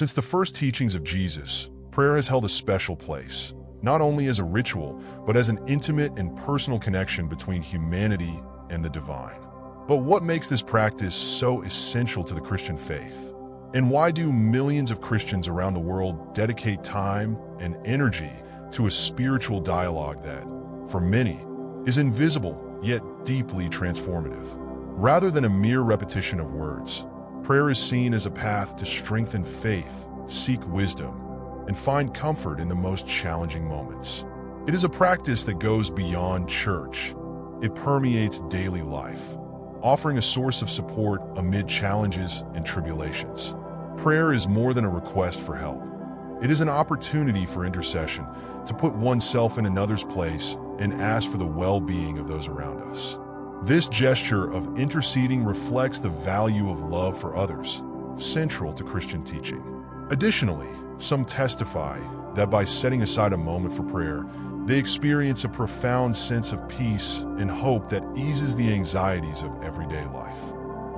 Since the first teachings of Jesus, prayer has held a special place, not only as a ritual, but as an intimate and personal connection between humanity and the divine. But what makes this practice so essential to the Christian faith? And why do millions of Christians around the world dedicate time and energy to a spiritual dialogue that, for many, is invisible yet deeply transformative? Rather than a mere repetition of words, prayer is seen as a path to strengthen faith, seek wisdom, and find comfort in the most challenging moments. It is a practice that goes beyond church. It permeates daily life, offering a source of support amid challenges and tribulations. Prayer is more than a request for help. It is an opportunity for intercession, to put oneself in another's place and ask for the well-being of those around us. This gesture of interceding reflects the value of love for others, central to Christian teaching. Additionally, some testify that by setting aside a moment for prayer, they experience a profound sense of peace and hope that eases the anxieties of everyday life.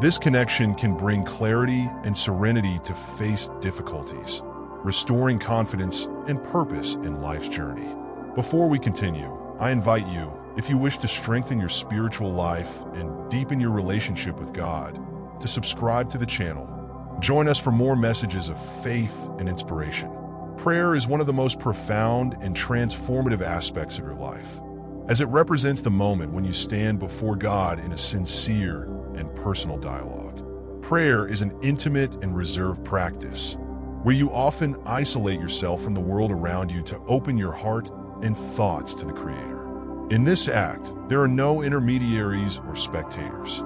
This connection can bring clarity and serenity to face difficulties, restoring confidence and purpose in life's journey. Before we continue, I invite you, if you wish to strengthen your spiritual life and deepen your relationship with God, to subscribe to the channel. Join us for more messages of faith and inspiration. Prayer is one of the most profound and transformative aspects of your life, as it represents the moment when you stand before God in a sincere and personal dialogue. Prayer is an intimate and reserved practice, where you often isolate yourself from the world around you to open your heart and thoughts to the Creator. In this act, there are no intermediaries or spectators.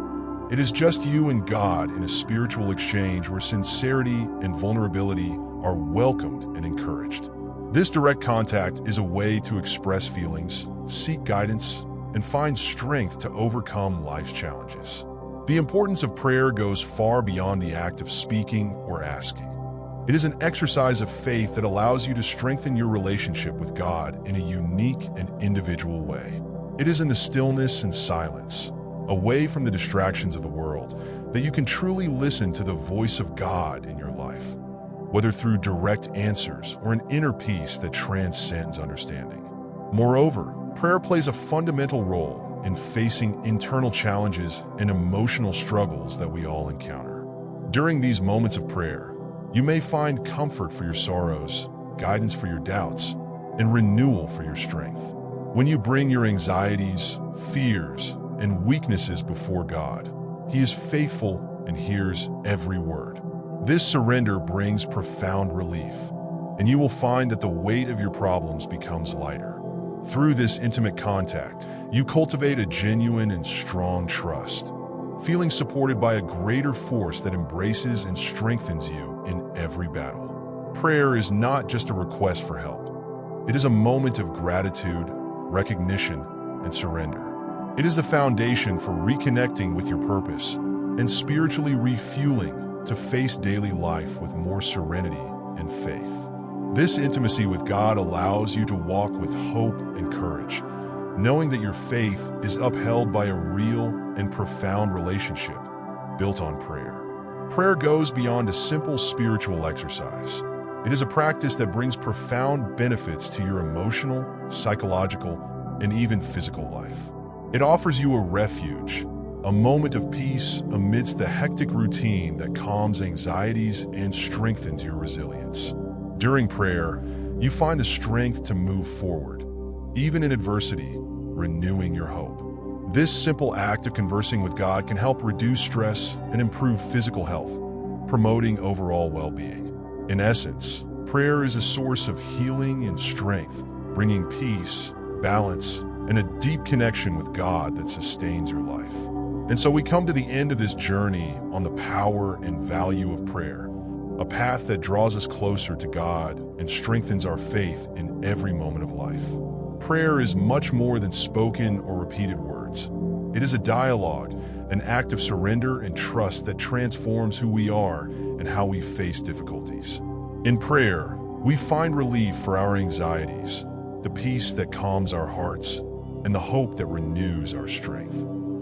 It is just you and God in a spiritual exchange where sincerity and vulnerability are welcomed and encouraged. This direct contact is a way to express feelings, seek guidance, and find strength to overcome life's challenges. The importance of prayer goes far beyond the act of speaking or asking. It is an exercise of faith that allows you to strengthen your relationship with God in a unique and individual way. It is in the stillness and silence, away from the distractions of the world, that you can truly listen to the voice of God in your life, whether through direct answers or an inner peace that transcends understanding. Moreover, prayer plays a fundamental role in facing internal challenges and emotional struggles that we all encounter. During these moments of prayer, you may find comfort for your sorrows, guidance for your doubts, and renewal for your strength. When you bring your anxieties, fears, and weaknesses before God, He is faithful and hears every word. This surrender brings profound relief, and you will find that the weight of your problems becomes lighter. Through this intimate contact, you cultivate a genuine and strong trust, feeling supported by a greater force that embraces and strengthens you in every battle. Prayer is not just a request for help. It is a moment of gratitude, recognition, and surrender. It is the foundation for reconnecting with your purpose and spiritually refueling to face daily life with more serenity and faith. This intimacy with God allows you to walk with hope and courage, knowing that your faith is upheld by a real and profound relationship built on prayer. Prayer goes beyond a simple spiritual exercise. It is a practice that brings profound benefits to your emotional, psychological, and even physical life. It offers you a refuge, a moment of peace amidst the hectic routine that calms anxieties and strengthens your resilience. During prayer, you find the strength to move forward, even in adversity, renewing your hope. This simple act of conversing with God can help reduce stress and improve physical health, promoting overall well-being. In essence, prayer is a source of healing and strength, bringing peace, balance, and a deep connection with God that sustains your life. And so we come to the end of this journey on the power and value of prayer, a path that draws us closer to God and strengthens our faith in every moment of life. Prayer is much more than spoken or repeated words. It is a dialogue, an act of surrender and trust that transforms who we are and how we face difficulties. In prayer, we find relief for our anxieties, the peace that calms our hearts, and the hope that renews our strength.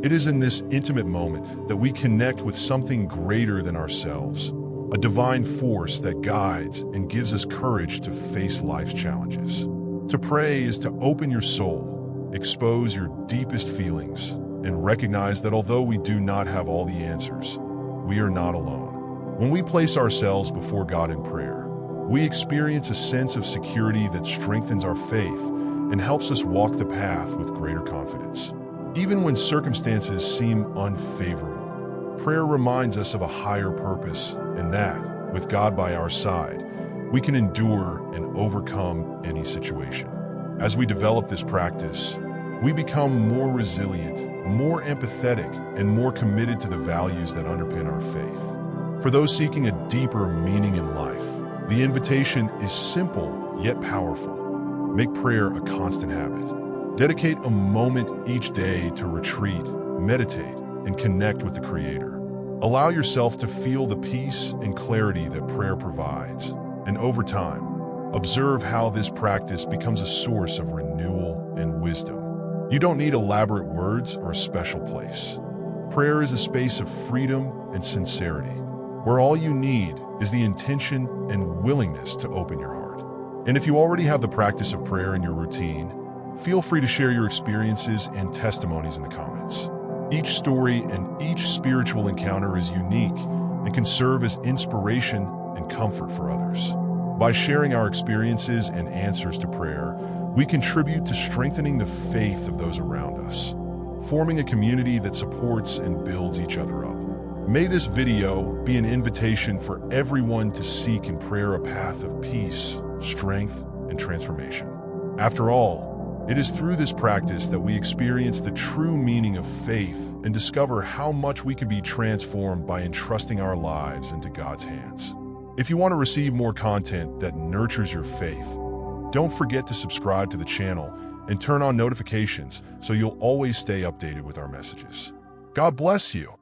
It is in this intimate moment that we connect with something greater than ourselves, a divine force that guides and gives us courage to face life's challenges. To pray is to open your soul, expose your deepest feelings, and recognize that although we do not have all the answers, we are not alone. When we place ourselves before God in prayer, we experience a sense of security that strengthens our faith and helps us walk the path with greater confidence. Even when circumstances seem unfavorable, prayer reminds us of a higher purpose and that, with God by our side, we can endure and overcome any situation. As we develop this practice, we become more resilient, more empathetic, and more committed to the values that underpin our faith. For those seeking a deeper meaning in life, the invitation is simple yet powerful. Make prayer a constant habit. Dedicate a moment each day to retreat, meditate, and connect with the Creator. Allow yourself to feel the peace and clarity that prayer provides, and over time, observe how this practice becomes a source of renewal and wisdom. You don't need elaborate words or a special place. Prayer is a space of freedom and sincerity, where all you need is the intention and willingness to open your heart. And if you already have the practice of prayer in your routine, feel free to share your experiences and testimonies in the comments. Each story and each spiritual encounter is unique and can serve as inspiration and comfort for others. By sharing our experiences and answers to prayer, we contribute to strengthening the faith of those around us, forming a community that supports and builds each other up. May this video be an invitation for everyone to seek in prayer a path of peace, strength, and transformation. After all, it is through this practice that we experience the true meaning of faith and discover how much we can be transformed by entrusting our lives into God's hands. If you want to receive more content that nurtures your faith, don't forget to subscribe to the channel and turn on notifications so you'll always stay updated with our messages. God bless you.